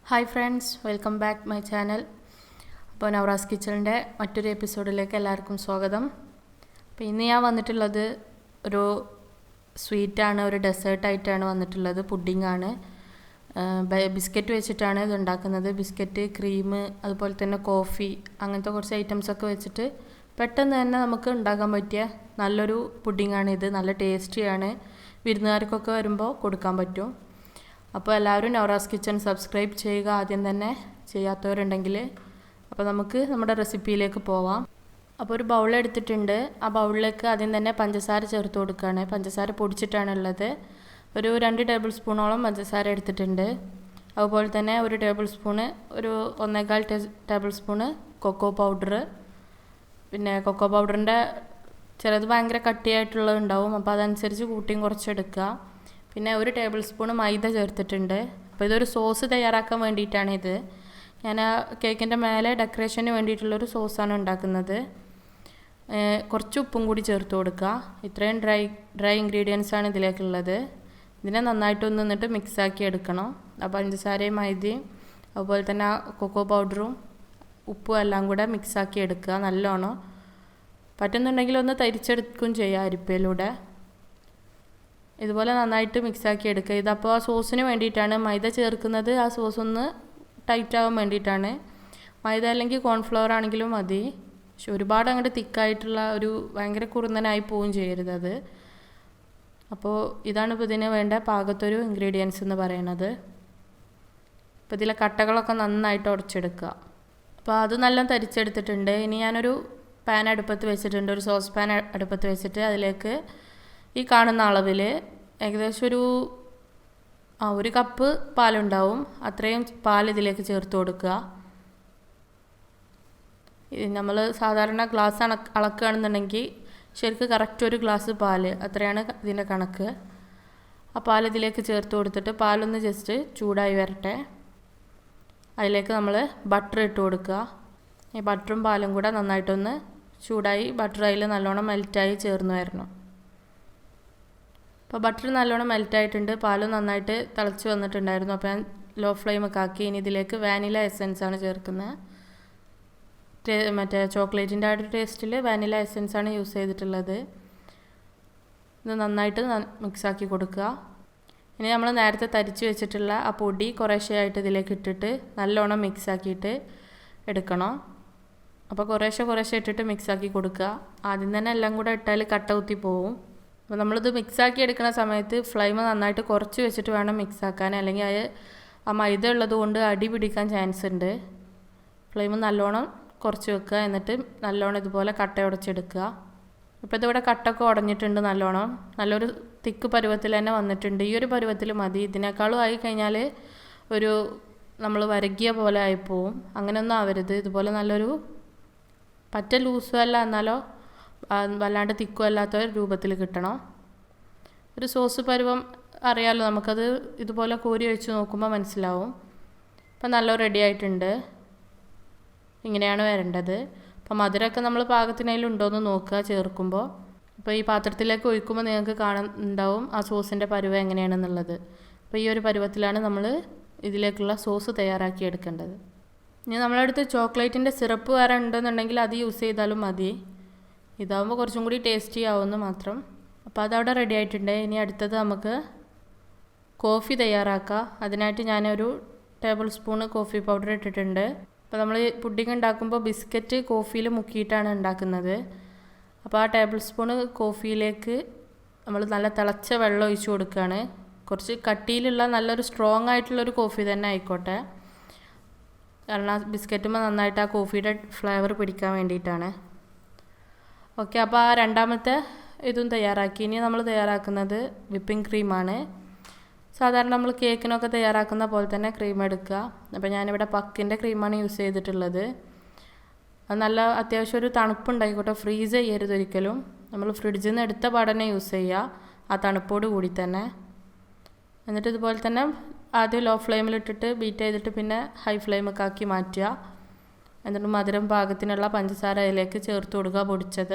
Hi friends, welcome back my channel. അപ്പോൾ നവറാസ് കിച്ചണിൻ്റെ മറ്റൊരു എപ്പിസോഡിലേക്ക് എല്ലാവർക്കും സ്വാഗതം. അപ്പോൾ ഇന്ന് ഞാൻ വന്നിട്ടുള്ളത് ഒരു സ്വീറ്റാണ്, ഒരു ഡെസേർട്ടായിട്ടാണ് വന്നിട്ടുള്ളത്. പുഡിങ്ങാണ്. ബിസ്ക്കറ്റ് വെച്ചിട്ടാണ് ഇത് ഉണ്ടാക്കുന്നത്. ബിസ്ക്കറ്റ്, ക്രീം, അതുപോലെ തന്നെ കോഫി, അങ്ങനത്തെ കുറച്ച് ഐറ്റംസൊക്കെ വെച്ചിട്ട് പെട്ടെന്ന് തന്നെ നമുക്ക് ഉണ്ടാക്കാൻ പറ്റിയ നല്ലൊരു പുഡിങ്ങാണിത്. നല്ല ടേസ്റ്റിയാണ്. വിരുന്നുകാർക്കൊക്കെ വരുമ്പോൾ കൊടുക്കാൻ പറ്റും. അപ്പോൾ എല്ലാവരും നവറാസ് കിച്ചൺ സബ്സ്ക്രൈബ് ചെയ്യുക ആദ്യം തന്നെ, ചെയ്യാത്തവരുണ്ടെങ്കിൽ. അപ്പോൾ നമുക്ക് നമ്മുടെ റെസിപ്പിയിലേക്ക് പോവാം. അപ്പോൾ ഒരു ബൗൾ എടുത്തിട്ടുണ്ട്. ആ ബൗളിലേക്ക് ആദ്യം തന്നെ പഞ്ചസാര ചേർത്ത് കൊടുക്കുകയാണ്. പഞ്ചസാര പൊടിച്ചിട്ടാണുള്ളത്. ഒരു 2 ടേബിൾ സ്പൂണോളം പഞ്ചസാര എടുത്തിട്ടുണ്ട്. അതുപോലെ തന്നെ ഒരു 1.25 ടേബിൾ സ്പൂണ് കൊക്കോ പൗഡർ. പിന്നെ കൊക്കോ പൗഡറിൻ്റെ ചിലത് ഭയങ്കര കട്ടിയായിട്ടുള്ളത് ഉണ്ടാവും, അപ്പോൾ അതനുസരിച്ച് കൂട്ടിയും കുറച്ചെടുക്കുക. പിന്നെ 1 ടേബിൾ സ്പൂൺ മൈദ ചേർത്തിട്ടുണ്ട്. അപ്പോൾ ഇതൊരു സോസ് തയ്യാറാക്കാൻ വേണ്ടിയിട്ടാണിത്. ഞാൻ ആ കേക്കിൻ്റെ മേലെ ഡെക്കറേഷന് വേണ്ടിയിട്ടുള്ളൊരു സോസാണ് ഉണ്ടാക്കുന്നത്. കുറച്ച് ഉപ്പും കൂടി ചേർത്ത് കൊടുക്കുക. ഇത്രയും ഡ്രൈ ഇൻഗ്രീഡിയൻസാണ് ഇതിലേക്കുള്ളത്. ഇതിനെ നന്നായിട്ടൊന്ന് എന്നിട്ട് മിക്സാക്കി എടുക്കണം. അപ്പോൾ പഞ്ചസാരയും മൈദയും അതുപോലെ തന്നെ കൊക്കോ പൗഡറും ഉപ്പും എല്ലാം കൂടെ മിക്സാക്കി എടുക്കുക നല്ലോണം. പറ്റുന്നുണ്ടെങ്കിൽ ഒന്ന് തരിച്ചെടുക്കുകയും ചെയ്യുക അരിപ്പയിലൂടെ. ഇതുപോലെ നന്നായിട്ട് മിക്സാക്കി എടുക്കുക. ഇതപ്പോൾ ആ സോസിന് വേണ്ടിയിട്ടാണ് മൈദ ചേർക്കുന്നത്. ആ സോസ് ഒന്ന് ടൈറ്റ് ആവാൻ വേണ്ടിയിട്ടാണ്. മൈദ അല്ലെങ്കിൽ കോൺഫ്ലവർ ആണെങ്കിലും മതി. പക്ഷെ ഒരുപാട് അങ്ങോട്ട് തിക്കായിട്ടുള്ള ഒരു ഭയങ്കര കുറുന്നനായി പോവുകയും ചെയ്യരുത് അത്. അപ്പോൾ ഇതാണ് ഇപ്പോൾ ഇതിന് വേണ്ട പാകത്തൊരു ഇൻഗ്രീഡിയൻസ് എന്ന് പറയുന്നത്. അപ്പോൾ ഇതിലെ കട്ടകളൊക്കെ നന്നായിട്ട് ഉടച്ചെടുക്കുക. അപ്പോൾ അത് നല്ല തരിച്ചെടുത്തിട്ടുണ്ട്. ഇനി ഞാനൊരു പാൻ അടുപ്പത്ത് വെച്ചിട്ടുണ്ട്. ഒരു സോസ് പാൻ അടുപ്പത്ത് വെച്ചിട്ട് അതിലേക്ക് ഈ കാണുന്ന അളവിൽ ഏകദേശം ഒരു കപ്പ് പാലുണ്ടാവും. അത്രയും പാൽ ഇതിലേക്ക് ചേർത്ത് കൊടുക്കുക. നമ്മൾ സാധാരണ ഗ്ലാസ് അളക്കുകയാണെന്നുണ്ടെങ്കിൽ ശരിക്കും കറക്റ്റ് ഒരു ഗ്ലാസ് പാൽ, അത്രയാണ് ഇതിൻ്റെ കണക്ക്. ആ പാൽ ഇതിലേക്ക് ചേർത്ത് കൊടുത്തിട്ട് പാലൊന്ന് ജസ്റ്റ് ചൂടായി വരട്ടെ. അതിലേക്ക് നമ്മൾ ബട്ടർ ഇട്ട് കൊടുക്കുക. ഈ ബട്ടറും പാലും കൂടെ നന്നായിട്ടൊന്ന് ചൂടായി ബട്ടർ അതിൽ നല്ലോണം മെൽറ്റായി ചേർന്ന് വരണം. അപ്പോൾ ബട്ടർ നല്ലോണം മെൽറ്റായിട്ടുണ്ട്. പാലും നന്നായിട്ട് തിളച്ച് വന്നിട്ടുണ്ടായിരുന്നു. അപ്പോൾ ഞാൻ ലോ ഫ്ലെയിമൊക്കെ ആക്കി. ഇനി ഇതിലേക്ക് വാനില എസെൻസാണ് ചേർക്കുന്നത്. മറ്റേ ചോക്ലേറ്റിൻ്റെ ആ ഒരു ടേസ്റ്റിൽ വാനില എസെൻസാണ് യൂസ് ചെയ്തിട്ടുള്ളത്. ഇത് നന്നായിട്ട് മിക്സാക്കി കൊടുക്കുക. ഇനി നമ്മൾ നേരത്തെ തരിച്ച് വെച്ചിട്ടുള്ള ആ പൊടി കുറേശ്ശെയായിട്ട് ഇതിലേക്ക് ഇട്ടിട്ട് നല്ലോണം മിക്സാക്കിയിട്ട് എടുക്കണം. അപ്പോൾ കുറേശ്ശെ ഇട്ടിട്ട് മിക്സാക്കി കൊടുക്കുക. ആദ്യം തന്നെ എല്ലാം കൂടെ ഇട്ടാൽ കട്ട കുത്തി പോവും. അപ്പോൾ നമ്മളിത് മിക്സാക്കി എടുക്കുന്ന സമയത്ത് ഫ്ലെയിം നന്നായിട്ട് കുറച്ച് വെച്ചിട്ട് വേണം മിക്സാക്കാൻ, അല്ലെങ്കിൽ ആ മൈദ ഉള്ളത് കൊണ്ട് അടി പിടിക്കാൻ ചാൻസ് ഉണ്ട്. ഫ്ലെയിം നല്ലോണം കുറച്ച് വെക്കുക. എന്നിട്ട് നല്ലോണം ഇതുപോലെ കട്ട ഉടച്ചെടുക്കുക. ഇപ്പോൾ ഇതിവിടെ കട്ടൊക്കെ ഉടഞ്ഞിട്ടുണ്ട് നല്ലോണം. നല്ലൊരു തിക്ക് പരുവത്തിൽ തന്നെ വന്നിട്ടുണ്ട്. ഈ ഒരു പരുവത്തിൽ മതി. ഇതിനേക്കാളും ആയി കഴിഞ്ഞാൽ നമ്മൾ വരകിയ പോലെ ആയിപ്പോവും. അങ്ങനെയൊന്നും ആവരുത്. ഇതുപോലെ നല്ലൊരു പറ്റ ലൂസും അല്ല, എന്നാലോ വല്ലാണ്ട് തിക്കും അല്ലാത്ത രൂപത്തിൽ കിട്ടണം. ഒരു സോസ് പരുവം അറിയാമല്ലോ നമുക്കത്. ഇതുപോലെ കോരി ഒഴിച്ച് നോക്കുമ്പോൾ മനസ്സിലാവും. ഇപ്പം നല്ല റെഡി ആയിട്ടുണ്ട്. ഇങ്ങനെയാണ് വരേണ്ടത്. അപ്പോൾ മധുരമൊക്കെ നമ്മൾ പാകത്തിനതിലുണ്ടോയെന്ന് നോക്കുക ചേർക്കുമ്പോൾ. അപ്പോൾ ഈ പാത്രത്തിലേക്ക് ഒഴിക്കുമ്പോൾ നിങ്ങൾക്ക് കാണുന്നുണ്ടാവും ആ സോസിൻ്റെ പരുവം എങ്ങനെയാണെന്നുള്ളത്. അപ്പോൾ ഈ ഒരു പരുവത്തിലാണ് നമ്മൾ ഇതിലേക്കുള്ള സോസ് തയ്യാറാക്കി എടുക്കേണ്ടത്. ഇനി നമ്മളടുത്ത് ചോക്ലേറ്റിൻ്റെ സിറപ്പ് വേറെ ഉണ്ടെന്നുണ്ടെങ്കിൽ അത് യൂസ് ചെയ്താലും മതി. ഇതാകുമ്പോൾ കുറച്ചും കൂടി ടേസ്റ്റി ആവുമെന്ന് മാത്രം. അപ്പോൾ അതവിടെ റെഡി ആയിട്ടുണ്ട്. ഇനി അടുത്തത് നമുക്ക് കോഫി തയ്യാറാക്കാം. അതിനായിട്ട് ഞാനൊരു 1 ടേബിൾ സ്പൂണ് കോഫി പൗഡർ ഇട്ടിട്ടുണ്ട്. അപ്പോൾ നമ്മൾ പുഡിംഗ് ഉണ്ടാക്കുമ്പോൾ ബിസ്ക്കറ്റ് കോഫിയിൽ മുക്കിയിട്ടാണ് ഉണ്ടാക്കുന്നത്. അപ്പോൾ ആ 1 ടേബിൾ സ്പൂണ് കോഫിയിലേക്ക് നമ്മൾ നല്ല തിളച്ച വെള്ളം ഒഴിച്ച് കൊടുക്കുകയാണ്. കുറച്ച് കട്ടിയിലുള്ള നല്ലൊരു സ്ട്രോങ് ആയിട്ടുള്ളൊരു കോഫി തന്നെ ആയിക്കോട്ടെ. കാരണം ആ ബിസ്ക്കറ്റുമ്പോൾ നന്നായിട്ട് ആ കോഫിയുടെ ഫ്ലേവർ പിടിക്കാൻ വേണ്ടിയിട്ടാണ്. ഓക്കെ, അപ്പോൾ ആ രണ്ടാമത്തെ ഇതും തയ്യാറാക്കി. ഇനി നമ്മൾ തയ്യാറാക്കുന്നത് വിപ്പിംഗ് ക്രീമാണ്. സാധാരണ നമ്മൾ കേക്കിനൊക്കെ തയ്യാറാക്കുന്ന പോലെ തന്നെ ക്രീം എടുക്കുക. അപ്പോൾ ഞാനിവിടെ പക്കിൻ്റെ ക്രീമാണ് യൂസ് ചെയ്തിട്ടുള്ളത്. അത് നല്ല അത്യാവശ്യം ഒരു തണുപ്പുണ്ടായിക്കോട്ടെ. ഫ്രീസ് ചെയ്യരുത് ഒരിക്കലും. നമ്മൾ ഫ്രിഡ്ജിൽ നിന്ന് എടുത്ത പാടന്നെ യൂസ് ചെയ്യുക, ആ തണുപ്പോട് കൂടി തന്നെ. എന്നിട്ട് ഇതുപോലെ തന്നെ ആദ്യം ലോ ഫ്ലെയിമിലിട്ടിട്ട് ബീറ്റ് ചെയ്തിട്ട് പിന്നെ ഹൈ ഫ്ലെയിമൊക്കെ ആക്കി മാറ്റുക. എന്നിട്ട് മധുരം പാകത്തിനുള്ള പഞ്ചസാര അതിലേക്ക് ചേർത്ത് കൊടുക്കുക.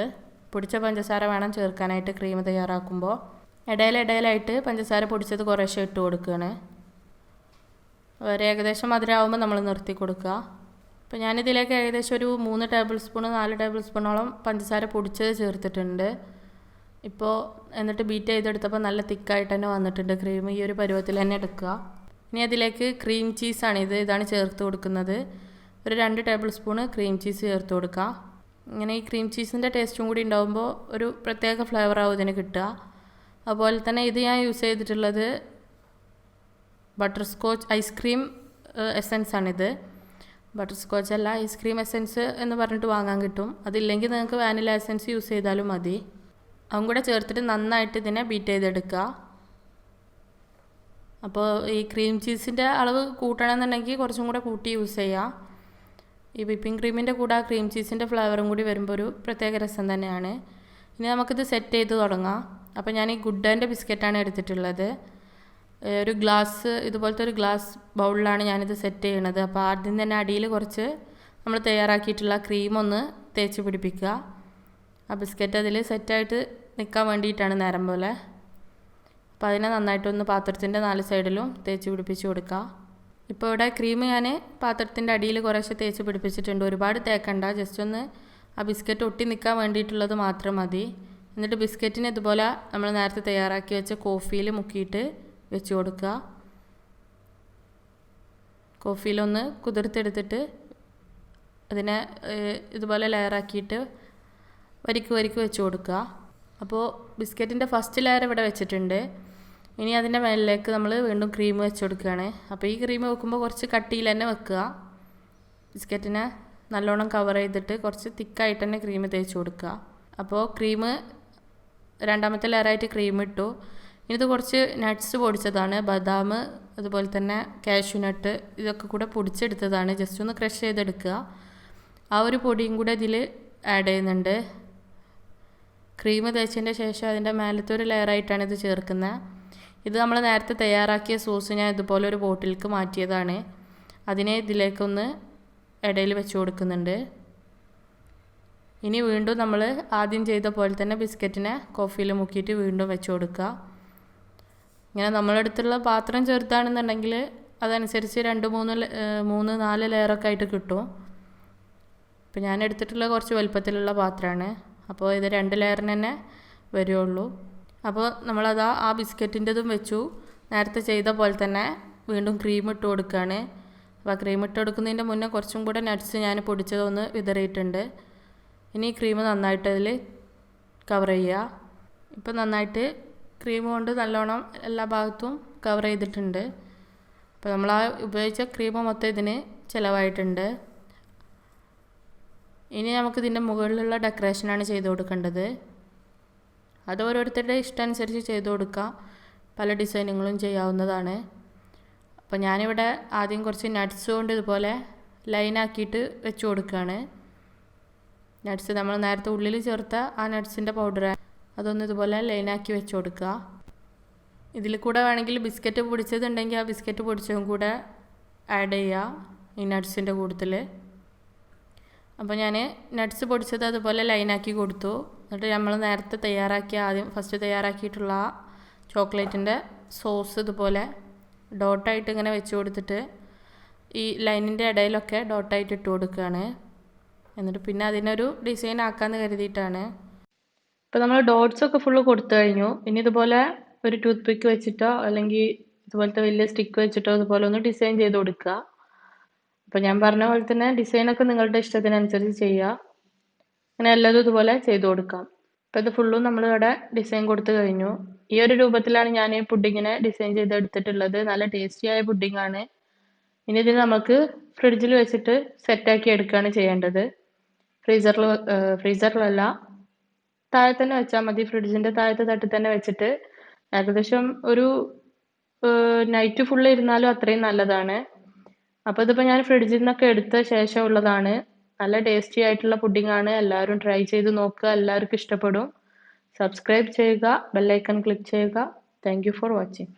പൊടിച്ച പഞ്ചസാര വേണം ചേർക്കാനായിട്ട് ക്രീം തയ്യാറാക്കുമ്പോൾ. ഇടയിലായിട്ട് പഞ്ചസാര പൊടിച്ചത് കുറേശ്ശെ ഇട്ട് കൊടുക്കുകയാണ്. ഒരു ഏകദേശം മധുരമാകുമ്പോൾ നമ്മൾ നിർത്തി കൊടുക്കുക. അപ്പോൾ ഞാനിതിലേക്ക് ഏകദേശം ഒരു 3 ടേബിൾ സ്പൂൺ 4 ടേബിൾ സ്പൂണോളം പഞ്ചസാര പൊടിച്ചത് ചേർത്തിട്ടുണ്ട്. ഇപ്പോൾ എന്നിട്ട് ബീറ്റ് ചെയ്തെടുത്തപ്പോൾ നല്ല തിക്കായിട്ട് തന്നെ വന്നിട്ടുണ്ട് ക്രീം. ഈ ഒരു പരുവത്തിൽ തന്നെ എടുക്കുക. ഇനി അതിലേക്ക് ക്രീം ചീസാണിത്, ഇതാണ് ചേർത്ത് കൊടുക്കുന്നത്. ഒരു 2 ടേബിൾ സ്പൂണ് ക്രീം ചീസ് ചേർത്ത് കൊടുക്കുക. ഇങ്ങനെ ഈ ക്രീം ചീസിൻ്റെ ടേസ്റ്റും കൂടി ഉണ്ടാകുമ്പോൾ ഒരു പ്രത്യേക ഫ്ലേവറാവും ഇതിന് കിട്ടുക. അതുപോലെ തന്നെ ഇത് ഞാൻ യൂസ് ചെയ്തിട്ടുള്ളത് ബട്ടർ സ്കോച്ച് ഐസ്ക്രീം എസൻസ് ആണിത്. ബട്ടർ സ്കോച്ച് അല്ല, ഐസ്ക്രീം എസൻസ് എന്ന് പറഞ്ഞിട്ട് വാങ്ങാൻ കിട്ടും. അതില്ലെങ്കിൽ നിങ്ങൾക്ക് വാനില എസൻസ് യൂസ് ചെയ്താലും മതി. അതും കൂടെ ചേർത്തിട്ട് നന്നായിട്ട് ഇതിനെ ബീറ്റ് ചെയ്തെടുക്കുക. അപ്പോൾ ഈ ക്രീം ചീസിൻ്റെ അളവ് കൂട്ടണമെന്നുണ്ടെങ്കിൽ കുറച്ചും കൂടെ കൂട്ടി യൂസ് ചെയ്യാം. ഈ വിപ്പിംഗ് ക്രീമിൻ്റെ കൂടെ ആ ക്രീം ചീസിൻ്റെ ഫ്ലേവറും കൂടി വരുമ്പോൾ ഒരു പ്രത്യേക രസം തന്നെയാണ്. ഇനി നമുക്കിത് സെറ്റ് ചെയ്ത് തുടങ്ങാം. അപ്പോൾ ഞാൻ ഈ ഗുഡ്ഡൻ്റെ ബിസ്ക്കറ്റാണ് എടുത്തിട്ടുള്ളത്. ഒരു ഗ്ലാസ് ഇതുപോലത്തെ ഒരു ഗ്ലാസ് ബൗളിലാണ് ഞാനിത് സെറ്റ് ചെയ്യണത്. അപ്പോൾ ആദ്യം തന്നെ അടിയിൽ കുറച്ച് നമ്മൾ തയ്യാറാക്കിയിട്ടുള്ള ക്രീം ഒന്ന് തേച്ച് പിടിപ്പിക്കുക. ആ ബിസ്ക്കറ്റ് അതിൽ സെറ്റായിട്ട് നിൽക്കാൻ വേണ്ടിയിട്ടാണ് നേരം പോലെ. അപ്പോൾ അതിനെ നന്നായിട്ടൊന്ന് പാത്രത്തിൻ്റെ 4 സൈഡിലും തേച്ച് പിടിപ്പിച്ച് കൊടുക്കുക. ഇപ്പോൾ ഇവിടെ ക്രീം ഞാൻ പാത്രത്തിൻ്റെ അടിയിൽ കുറേശ്ശെ തേച്ച് പിടിപ്പിച്ചിട്ടുണ്ട്. ഒരുപാട് തേക്കണ്ട, ജസ്റ്റ് ഒന്ന് ആ ബിസ്ക്കറ്റ് ഒട്ടി നിൽക്കാൻ വേണ്ടിയിട്ടുള്ളത് മാത്രം മതി. എന്നിട്ട് ബിസ്ക്കറ്റിന് ഇതുപോലെ നമ്മൾ നേരത്തെ തയ്യാറാക്കി വെച്ച കോഫിയിൽ മുക്കിയിട്ട് വെച്ച് കൊടുക്കുക. കോഫിയിലൊന്ന് കുതിർത്തെടുത്തിട്ട് അതിനെ ഇതുപോലെ ലെയറാക്കിയിട്ട് വരിക്ക് വെച്ച് കൊടുക്കുക. അപ്പോൾ ബിസ്ക്കറ്റിൻ്റെ ഫസ്റ്റ് ലെയർ ഇവിടെ വെച്ചിട്ടുണ്ട്. ഇനി അതിൻ്റെ മേലിലേക്ക് നമ്മൾ വീണ്ടും ക്രീം വെച്ച് കൊടുക്കുകയാണ്. അപ്പോൾ ഈ ക്രീം വെക്കുമ്പോൾ കുറച്ച് കട്ടിയിൽ തന്നെ വെക്കുക. ബിസ്ക്കറ്റിനെ നല്ലോണം കവർ ചെയ്തിട്ട് കുറച്ച് തിക്കായിട്ട് തന്നെ ക്രീം തേച്ച് കൊടുക്കുക. അപ്പോൾ ക്രീം രണ്ടാമത്തെ ലെയറായിട്ട് ക്രീം ഇട്ടു. ഇനി ഇത് കുറച്ച് നട്ട്സ് പൊടിച്ചതാണ്, ബദാം അതുപോലെ തന്നെ കാഷ്യൂ നട്ട് ഇതൊക്കെ കൂടെ പൊടിച്ചെടുത്തതാണ്. ജസ്റ്റ് ഒന്ന് ക്രഷ് ചെയ്തെടുക്കുക. ആ ഒരു പൊടിയും കൂടെ ഇതിൽ ആഡ് ചെയ്യുന്നുണ്ട്. ക്രീം തേച്ചതിൻ്റെ ശേഷം അതിൻ്റെ മേലത്തെ ഒരു ലെയറായിട്ടാണ് ഇത് ചേർക്കുന്നത്. ഇത് നമ്മൾ നേരത്തെ തയ്യാറാക്കിയ സോസ് ഞാൻ ഇതുപോലെ ഒരു ബോട്ടിലേക്ക് മാറ്റിയതാണ്. അതിനെ ഇതിലേക്കൊന്ന് ഇടയിൽ വെച്ച് കൊടുക്കുന്നുണ്ട്. ഇനി വീണ്ടും നമ്മൾ ആദ്യം ചെയ്ത പോലെ തന്നെ ബിസ്ക്കറ്റിനെ കോഫിയിൽ മുക്കിയിട്ട് വീണ്ടും വെച്ച് കൊടുക്കുക. ഇങ്ങനെ നമ്മളെടുത്തുള്ള പാത്രം ചെറുതാണെന്നുണ്ടെങ്കിൽ അതനുസരിച്ച് 2-3-4 ലെയറൊക്കെ ആയിട്ട് കിട്ടും. ഇപ്പം ഞാൻ എടുത്തിട്ടുള്ള കുറച്ച് വലുപ്പത്തിലുള്ള പാത്രമാണ്. അപ്പോൾ ഇത് 2 ലെയറിന് തന്നെ വരുള്ളൂ. അപ്പോൾ നമ്മളത് ആ ബിസ്ക്കറ്റിൻ്റെതും വെച്ചു. നേരത്തെ ചെയ്ത പോലെ തന്നെ വീണ്ടും ക്രീം ഇട്ട് കൊടുക്കുകയാണ്. അപ്പോൾ ക്രീം ഇട്ട് കൊടുക്കുന്നതിൻ്റെ മുന്നേ കുറച്ചും കൂടെ നട്ട്സ് ഞാൻ പൊടിച്ചതൊന്ന് വിതറിയിട്ടുണ്ട്. ഇനി ക്രീം നന്നായിട്ട് അതിൽ കവർ ചെയ്യുക. ഇപ്പോൾ നന്നായിട്ട് ക്രീം കൊണ്ട് നല്ലോണം എല്ലാ ഭാഗത്തും കവർ ചെയ്തിട്ടുണ്ട്. അപ്പോൾ നമ്മൾ ആ ഉപയോഗിച്ച ക്രീം മൊത്തം ഇതിന് ചിലവായിട്ടുണ്ട്. ഇനി നമുക്കിതിൻ്റെ മുകളിലുള്ള ഡെക്കറേഷനാണ് ചെയ്ത് കൊടുക്കേണ്ടത്. അത് ഓരോരുത്തരുടെ ഇഷ്ടമനുസരിച്ച് ചെയ്ത് കൊടുക്കാം. പല ഡിസൈനുകളും ചെയ്യാവുന്നതാണ്. അപ്പോൾ ഞാനിവിടെ ആദ്യം കുറച്ച് നട്ട്സ് കൊണ്ട് ഇതുപോലെ ലൈനാക്കിയിട്ട് വെച്ച് കൊടുക്കുകയാണ്. നട്ട്സ് നമ്മൾ നേരത്തെ ഉള്ളിൽ ചേർത്ത ആ നട്ട്സിൻ്റെ പൗഡർ അതൊന്ന് ഇതുപോലെ ലൈനാക്കി വെച്ച് കൊടുക്കുക. ഇതിൽ കൂടെ വേണമെങ്കിൽ ബിസ്ക്കറ്റ് പൊടിച്ചതുണ്ടെങ്കിൽ ആ ബിസ്ക്കറ്റ് പൊടിച്ചതും കൂടെ ആഡ് ചെയ്യുക ഈ നട്ട്സിൻ്റെ കൂട്ടത്തിൽ. അപ്പോൾ ഞാൻ നട്ട്സ് പൊടിച്ചത് അതുപോലെ ലൈനാക്കി കൊടുത്തു. എന്നിട്ട് നമ്മൾ നേരത്തെ ഫസ്റ്റ് തയ്യാറാക്കിയിട്ടുള്ള ആ ചോക്ലേറ്റിൻ്റെ സോസ് ഇതുപോലെ ഡോട്ടായിട്ട് ഇങ്ങനെ വെച്ച് കൊടുത്തിട്ട് ഈ ലൈനിൻ്റെ ഇടയിലൊക്കെ ഡോട്ടായിട്ട് ഇട്ട് കൊടുക്കുകയാണ്. എന്നിട്ട് പിന്നെ അതിനൊരു ഡിസൈൻ ആക്കാമെന്ന് കരുതിയിട്ടാണ്. ഇപ്പോൾ നമ്മൾ ഡോട്ട്സൊക്കെ ഫുള്ള് കൊടുത്തു കഴിഞ്ഞു. ഇനി ഇതുപോലെ ഒരു ടൂത്ത് പിക്ക് വെച്ചിട്ടോ അല്ലെങ്കിൽ ഇതുപോലത്തെ വലിയ സ്റ്റിക്ക് വെച്ചിട്ടോ ഇതുപോലെ ഒന്ന് ഡിസൈൻ ചെയ്ത് കൊടുക്കുക. അപ്പോൾ ഞാൻ പറഞ്ഞ പോലെ തന്നെ ഡിസൈനൊക്കെ നിങ്ങളുടെ ഇഷ്ടത്തിനനുസരിച്ച് ചെയ്യുക. അങ്ങനെ എല്ലാതും ഇതുപോലെ ചെയ്ത് കൊടുക്കാം. അപ്പോൾ ഇത് ഫുള്ളും നമ്മളിവിടെ ഡിസൈൻ കൊടുത്തു കഴിഞ്ഞു. ഈ ഒരു രൂപത്തിലാണ് ഞാൻ ഈ പുഡിങ്ങിനെ ഡിസൈൻ ചെയ്തെടുത്തിട്ടുള്ളത്. നല്ല ടേസ്റ്റിയായ പുഡിങ്ങാണ്. ഇനി ഇതിന് നമുക്ക് ഫ്രിഡ്ജിൽ വെച്ചിട്ട് സെറ്റാക്കി എടുക്കുകയാണ് ചെയ്യേണ്ടത്. ഫ്രീസറിലല്ല, താഴെ തന്നെ വെച്ചാൽ മതി. ഫ്രിഡ്ജിൻ്റെ താഴത്തെ തട്ടിൽ തന്നെ വെച്ചിട്ട് ഏകദേശം ഒരു നൈറ്റ് ഫുള്ള് ഇരുന്നാലും അത്രയും നല്ലതാണ്. അപ്പോൾ ഇതിപ്പോൾ ഞാൻ ഫ്രിഡ്ജിൽ നിന്നൊക്കെ എടുത്ത ശേഷം ഉള്ളതാണ്. നല്ല ടേസ്റ്റി ആയിട്ടുള്ള പുഡിങ്ങാണ്. എല്ലാവരും ട്രൈ ചെയ്ത് നോക്കുക. എല്ലാവർക്കും ഇഷ്ടപ്പെടും. സബ്സ്ക്രൈബ് ചെയ്യുക, ബെല്ലൈക്കൺ ക്ലിക്ക് ചെയ്യുക. Thank you for watching.